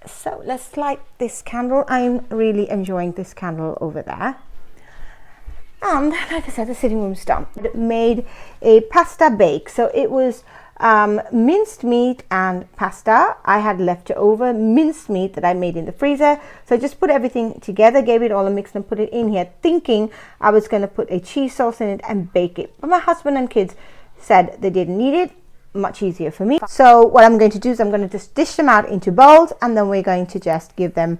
So let's light this candle. I'm really enjoying this candle over there. And like I said, the sitting room's done. I made a pasta bake. So it was minced meat and pasta. I had leftover minced meat that I made in the freezer. So I just put everything together, gave it all a mix and put it in here, thinking I was going to put a cheese sauce in it and bake it. But my husband and kids said they didn't need it. Much easier for me. So what I'm going to do is I'm going to just dish them out into bowls, and then we're going to just give them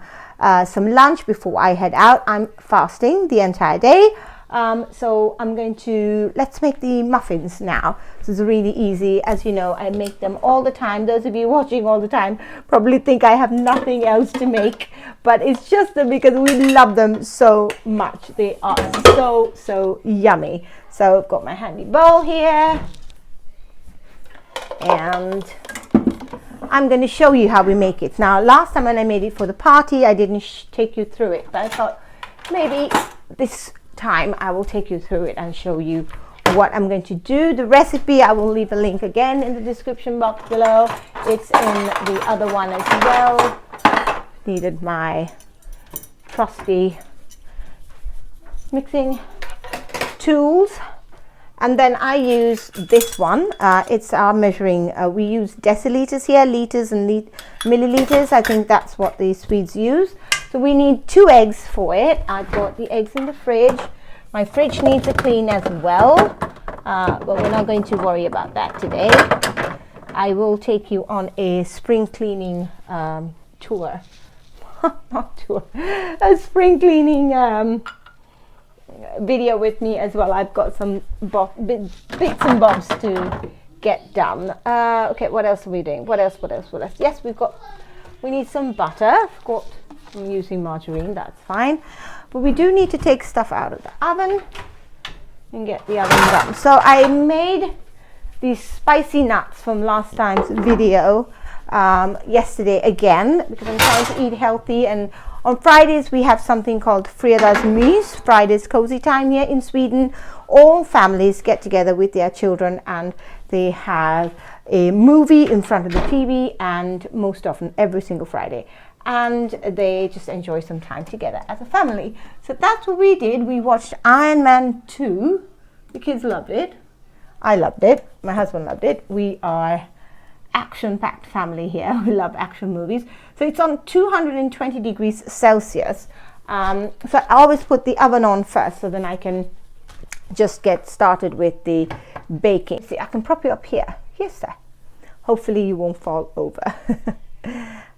some lunch before I head out. I'm fasting the entire day. So I'm going to, let's make the muffins now. This is really easy. As you know, I make them all the time. Those of you watching all the time probably think I have nothing else to make, but it's just that because we love them so much. They are so yummy. So I've got my handy bowl here. And I'm going to show you how we make it. Now, last time when I made it for the party, I didn't take you through it, but I thought maybe this time I will take you through it and show you what I'm going to do. The recipe, I will leave a link again in the description box below. It's in the other one as well. Needed my trusty mixing tools. And then I use this one. It's our measuring. We use deciliters here, liters and milliliters. I think that's what the Swedes use. So we need 2 eggs for it. I've got the eggs in the fridge. My fridge needs a clean as well, but we're not going to worry about that today. I will take you on a spring cleaning tour. Not tour. A spring cleaning video with me as well. I've got some bits and bobs to get done. Okay, what else are we doing? What else? Yes, we need some butter. I'm using margarine, that's fine. But we do need to take stuff out of the oven and get the oven done. So I made these spicy nuts from last time's video yesterday again, because I'm trying to eat healthy. And on Fridays we have something called Fredagsmys, Friday's cozy time here in Sweden. All families get together with their children and they have a movie in front of the TV, and most often every single Friday, and they just enjoy some time together as a family. So that's what we did. We watched Iron Man 2. The kids loved it. I loved it. My husband loved it. We are action-packed family here. We love action movies. So it's on 220 degrees Celsius. So I always put the oven on first, so then I can just get started with the baking. See, I can prop you up here. Yes, sir. Hopefully you won't fall over.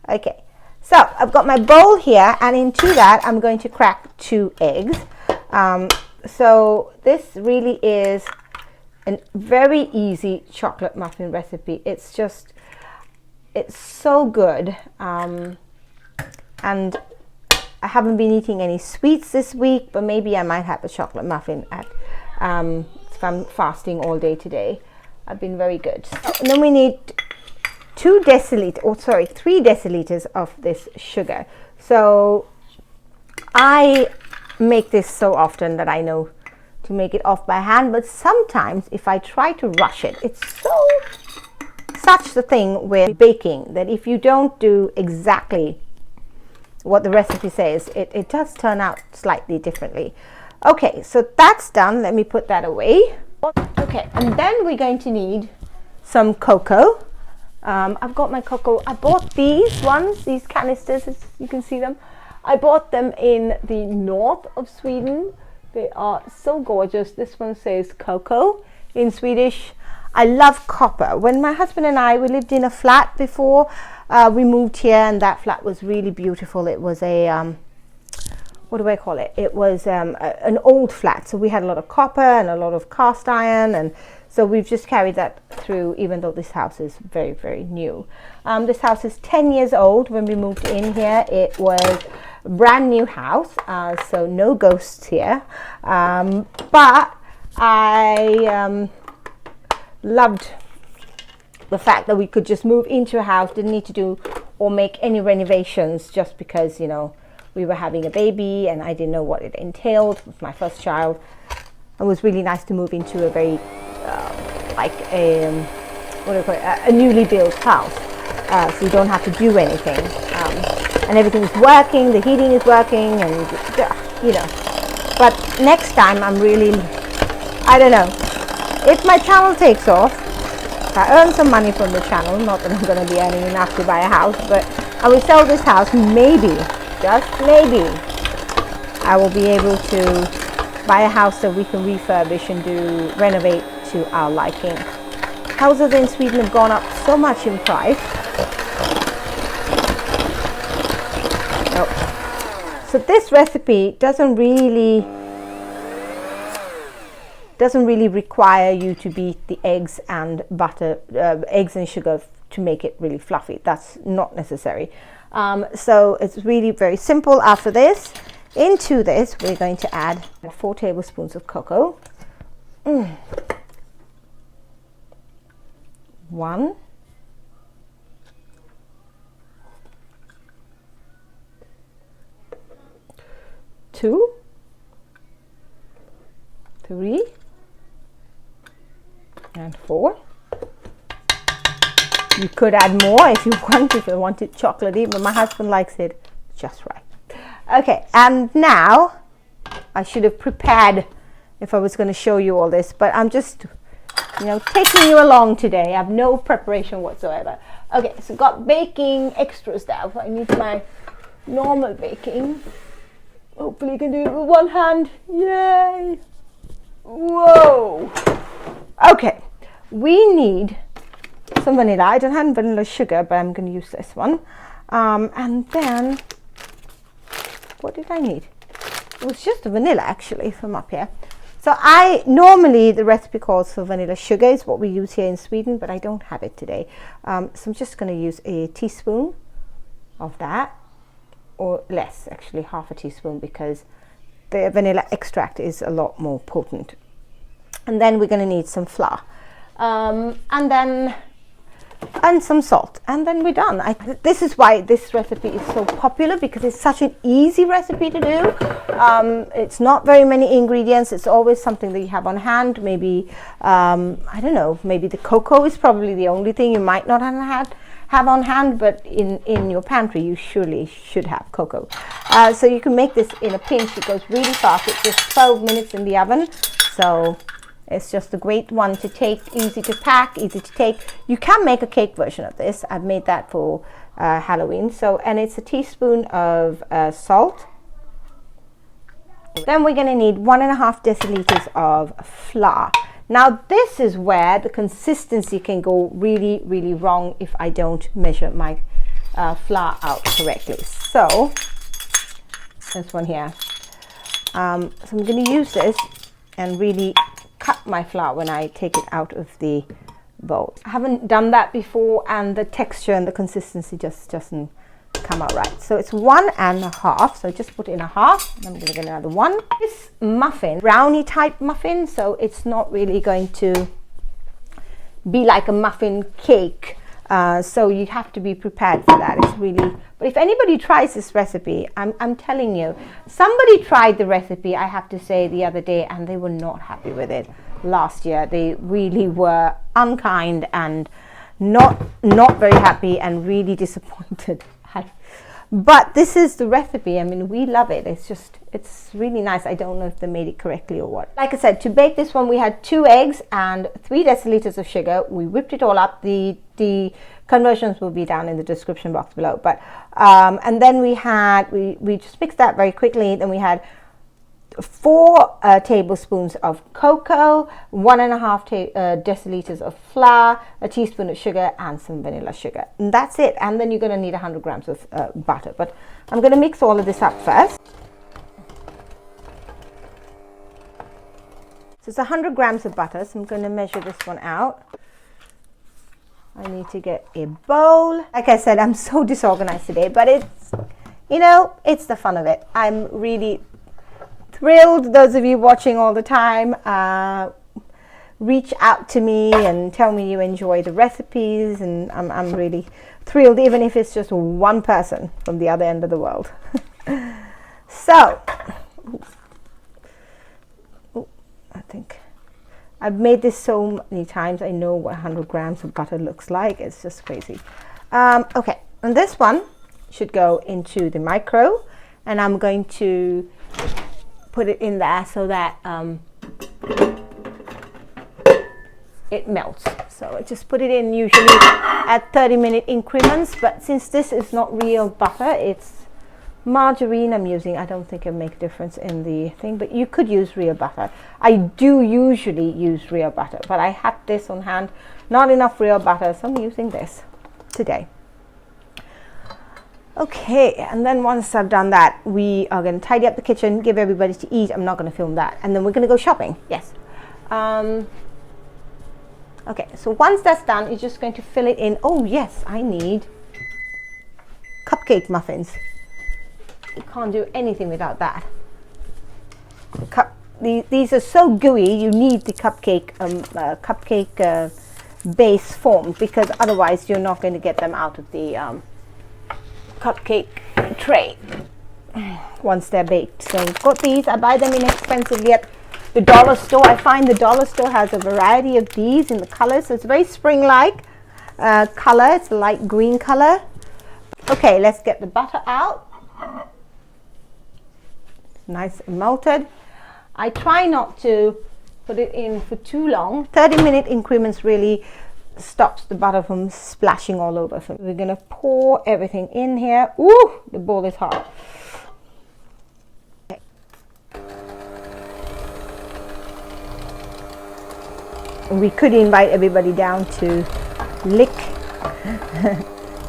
Okay, so I've got my bowl here, and into that I'm going to crack 2 eggs. So this really is a very easy chocolate muffin recipe. It's so good. And I haven't been eating any sweets this week, but maybe I might have a chocolate muffin at if I'm fasting all day today. I've been very good. And then we need 3 deciliters of this sugar. So I make this so often that I know to make it off by hand, but sometimes if I try to rush it, it's such the thing with baking that if you don't do exactly what the recipe says, it does turn out slightly differently. Okay, so that's done. Let me put that away. Okay, and then we're going to need some cocoa. I've got my cocoa. I bought these canisters, as you can see them. I bought them in the north of Sweden. They are so gorgeous. This one says cocoa in Swedish. I love copper. When my husband and we lived in a flat before we moved here, and that flat was really beautiful. It was a what do I call it? It was an old flat, so we had a lot of copper and a lot of cast iron, and so we've just carried that through, even though this house is very, very new. This house is 10 years old. When we moved in here, it was a brand new house, so no ghosts here. But I loved the fact that we could just move into a house, didn't need to do or make any renovations, just because, you know, we were having a baby and I didn't know what it entailed with my first child. It was really nice to move into a very like a newly built house, so you don't have to do anything, and everything is working, the heating is working, and you know. But next time I don't know, if my channel takes off, if I earn some money from the channel, not that I'm going to be earning enough to buy a house, but I will sell this house, maybe, just maybe, I will be able to buy a house that we can refurbish and renovate to our liking. Houses in Sweden have gone up so much in price. So this recipe doesn't really require you to beat the eggs and eggs and sugar to make it really fluffy. That's not necessary. So it's really very simple. After this, into this, we're going to add 4 tablespoons of cocoa. 1, 2, 3, and 4. You could add more if you want, if you want it chocolatey, but my husband likes it just right. Okay, and now I should have prepared if I was going to show you all this, but I'm just, you know, taking you along today. I have no preparation whatsoever. Okay, so got baking extras now. I need my normal baking. Hopefully you can do it with one hand. Yay! Whoa! Okay, we need some vanilla. I don't have vanilla sugar, but I'm going to use this one. And then, what did I need? It was just a vanilla, actually, from up here. So normally the recipe calls for vanilla sugar, is what we use here in Sweden, but I don't have it today. So I'm just going to use a teaspoon of that, or less, actually, half a teaspoon, because the vanilla extract is a lot more potent. And then we're going to need some flour, and some salt, and then we're done. This is why this recipe is so popular, because it's such an easy recipe to do. It's not very many ingredients. It's always something that you have on hand. Maybe I don't know, maybe the cocoa is probably the only thing you might not have on hand, but in your pantry you surely should have cocoa. So you can make this in a pinch. It goes really fast. It's just 12 minutes in the oven, so it's just a great one to take, easy to pack, easy to take. You can make a cake version of this. I've made that for Halloween. So, and it's a teaspoon of salt. Then we're going to need 1.5 deciliters of flour. Now this is where the consistency can go really, really wrong if I don't measure my flour out correctly. So this one here. So I'm going to use this and really cut my flour when I take it out of the bowl. I haven't done that before, and the texture and the consistency just doesn't come out right. So it's 1.5. So just put in a half, and I'm going to get another one. This muffin, brownie type muffin, so it's not really going to be like a muffin cake. So you have to be prepared for that. It's really, but if anybody tries this recipe, I'm telling you, somebody tried the recipe, I have to say, the other day, and they were not happy with it last year. They really were unkind and not very happy and really disappointed. But this is the recipe. I mean, we love it. It's really nice. I don't know if they made it correctly or what. Like I said, to bake this one, we had 2 eggs and 3 deciliters of sugar. We whipped it all up. The conversions will be down in the description box below. But and then we just mixed that very quickly. Then we had 4 tablespoons of cocoa, 1.5 deciliters of flour, a teaspoon of sugar, and some vanilla sugar. And that's it. And then you're going to need 100 grams of butter. But I'm going to mix all of this up first. So it's 100 grams of butter. So I'm going to measure this one out. I need to get a bowl. Like I said, I'm so disorganized today, but it's, you know, it's the fun of it. I'm really thrilled. Those of you watching all the time, reach out to me and tell me you enjoy the recipes, and I'm really thrilled, even if it's just one person from the other end of the world. So I think I've made this so many times. I know what 100 grams of butter looks like. It's just crazy. Okay, and this one should go into the micro, and I'm going to put it in there so that it melts. So I just put it in usually at 30-minute increments, but since this is not real butter, it's margarine I'm using, I don't think it'll make a difference in the thing, but you could use real butter. I do usually use real butter, but I had this on hand, not enough real butter, so I'm using this today. Okay, and then once I've done that, we are going to tidy up the kitchen, give everybody to eat. I'm not going to film that, and then we're going to go shopping. Yes. Okay, so once that's done, you're just going to fill it in. Oh yes, I need cupcake muffins. You can't do anything without that. These are so gooey, you need the cupcake base formed, because otherwise you're not going to get them out of the cupcake tray once they're baked. So I've got these. I buy them inexpensively at the dollar store. I find the dollar store has a variety of these in the colors, so it's very spring-like color. It's a light green color. Okay, let's get the butter out. Nice and melted. I try not to put it in for too long. 30-minute increments really stops the butter from splashing all over. So we're gonna pour everything in here. Ooh, the bowl is hot. Okay. We could invite everybody down to lick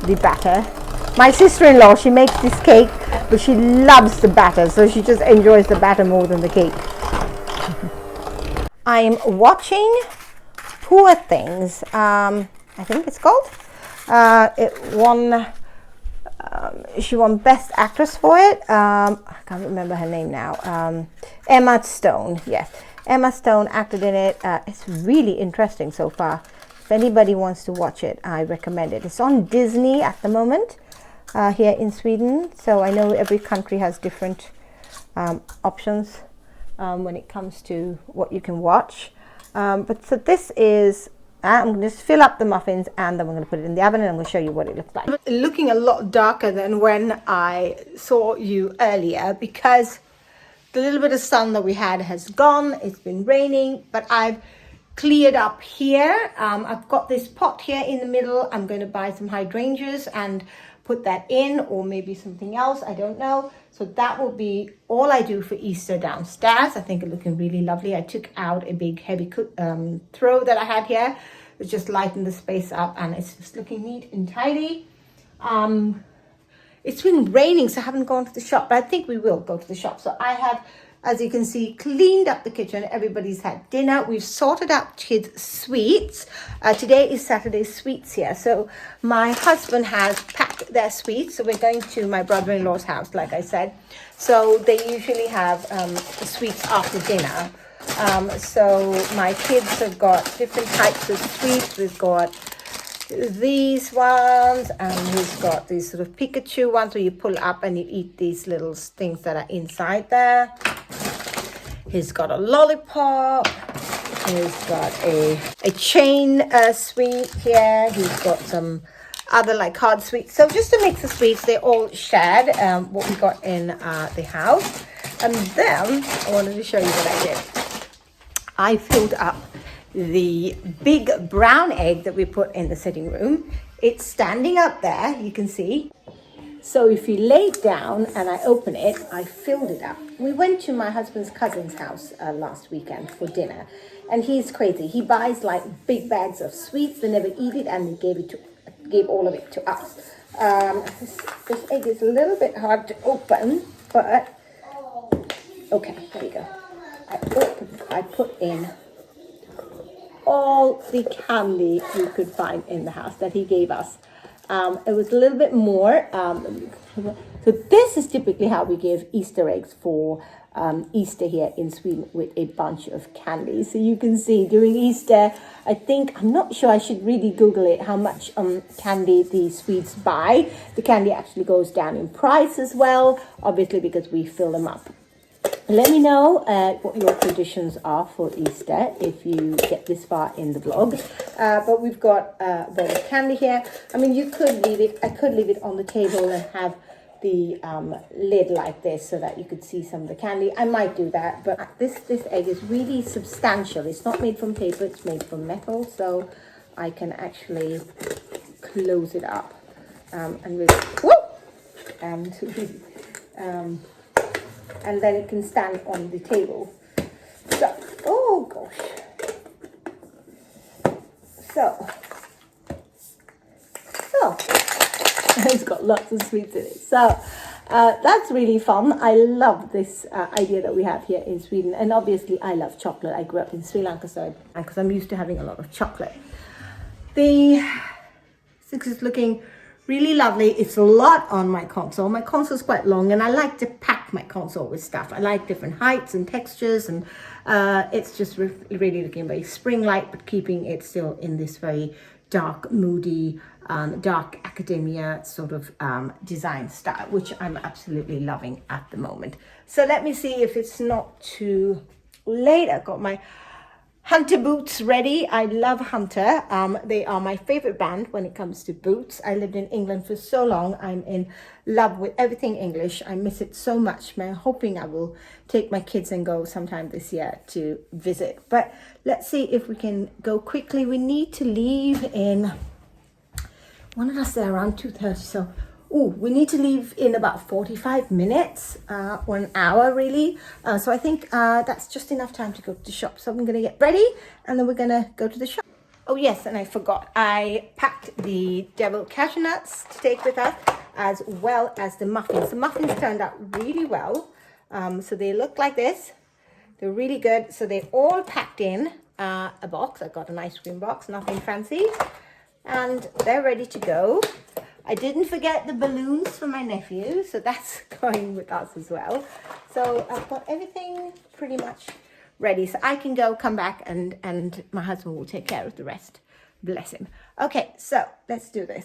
the batter. My sister-in-law, she makes this cake, but she loves the batter, so she just enjoys the batter more than the cake. I'm watching Poor Things, I think it's called. She won Best Actress for it. I can't remember her name now. Emma Stone, yes. Emma Stone acted in it. It's really interesting so far. If anybody wants to watch it, I recommend it. It's on Disney at the moment. Here in Sweden, so I know every country has different options when it comes to what you can watch. But so this is, I'm going to just fill up the muffins, and then we're going to put it in the oven, and I'm going to show you what it looks like. Looking a lot darker than when I saw you earlier, because the little bit of sun that we had has gone. It's been raining, but I've cleared up here. I've got this pot here in the middle. I'm going to buy some hydrangeas and put that in, or maybe something else, I don't know. So that will be all I do for Easter downstairs. I think it's looking really lovely. I took out a big heavy throw that I had here. It's just lighten the space up, and it's just looking neat and tidy. It's been raining, so I haven't gone to the shop, but I think we will go to the shop. So I have, as you can see, cleaned up the kitchen. Everybody's had dinner. We've sorted out kids' sweets. Today is Saturday sweets here. So my husband has packed their sweets. So we're going to my brother-in-law's house, like I said. So they usually have the sweets after dinner. So my kids have got different types of sweets. We've got these ones, and he's got these sort of Pikachu ones where you pull up and you eat these little things that are inside there. He's got a lollipop. He's got a chain sweet here. He's got some other like hard sweets. So just to mix the sweets, they all shared what we got in the house. And then I wanted to show you what I did. I filled up the big brown egg that we put in the sitting room. It's standing up there, you can see. So if you lay it down and I open it, I filled it up. We went to my husband's cousin's house last weekend for dinner, and he's crazy. He buys like big bags of sweets. They never eat it, and he gave all of it to us. This egg is a little bit hard to open, but okay, there you go. I put in all the candy we could find in the house that he gave us. It was a little bit more. So this is typically how we give Easter eggs for Easter here in Sweden, with a bunch of candy. So you can see during Easter, I'm not sure, I should really Google it, how much candy the Swedes buy. The candy actually goes down in price as well, obviously because we fill them up. Let me know what your traditions are for Easter if you get this far in the vlog. But we've got the candy here. I mean, you could leave it. I could leave it on the table and have the lid like this so that you could see some of the candy. I might do that, but this egg is really substantial. It's not made from paper. It's made from metal, so I can actually close it up and really, and then it can stand on the table. So, oh gosh. So it's got lots of sweets in it. So that's really fun. I love this idea that we have here in Sweden. And obviously I love chocolate. I grew up in Sri Lanka, so because I'm used to having a lot of chocolate. This is looking really lovely. It's a lot on my console. My console is quite long, and I like to pack my console with stuff. I like different heights and textures, and it's just really looking very spring-like, but keeping it still in this very dark, moody, dark academia sort of design style, which I'm absolutely loving at the moment. So let me see if it's not too late. I've got my Hunter boots ready. I love Hunter. They are my favorite band when it comes to boots. I lived in England for so long. I'm in love with everything English. I miss it so much. I'm hoping I will take my kids and go sometime this year to visit. But let's see if we can go quickly. We need to leave in, one of us there around 2:30. So we need to leave in about 45 minutes or an hour really. So I think that's just enough time to go to the shop. So I'm going to get ready and then we're going to go to the shop. Oh yes, and I forgot. I packed the deviled cashew nuts to take with us, as well as the muffins. The muffins turned out really well. So they look like this. They're really good. So they're all packed in a box. I got an ice cream box, nothing fancy. And they're ready to go. I didn't forget the balloons for my nephew, so that's going with us as well. So I've got everything pretty much ready, so I can go, come back, and my husband will take care of the rest. Bless him. Okay, so let's do this.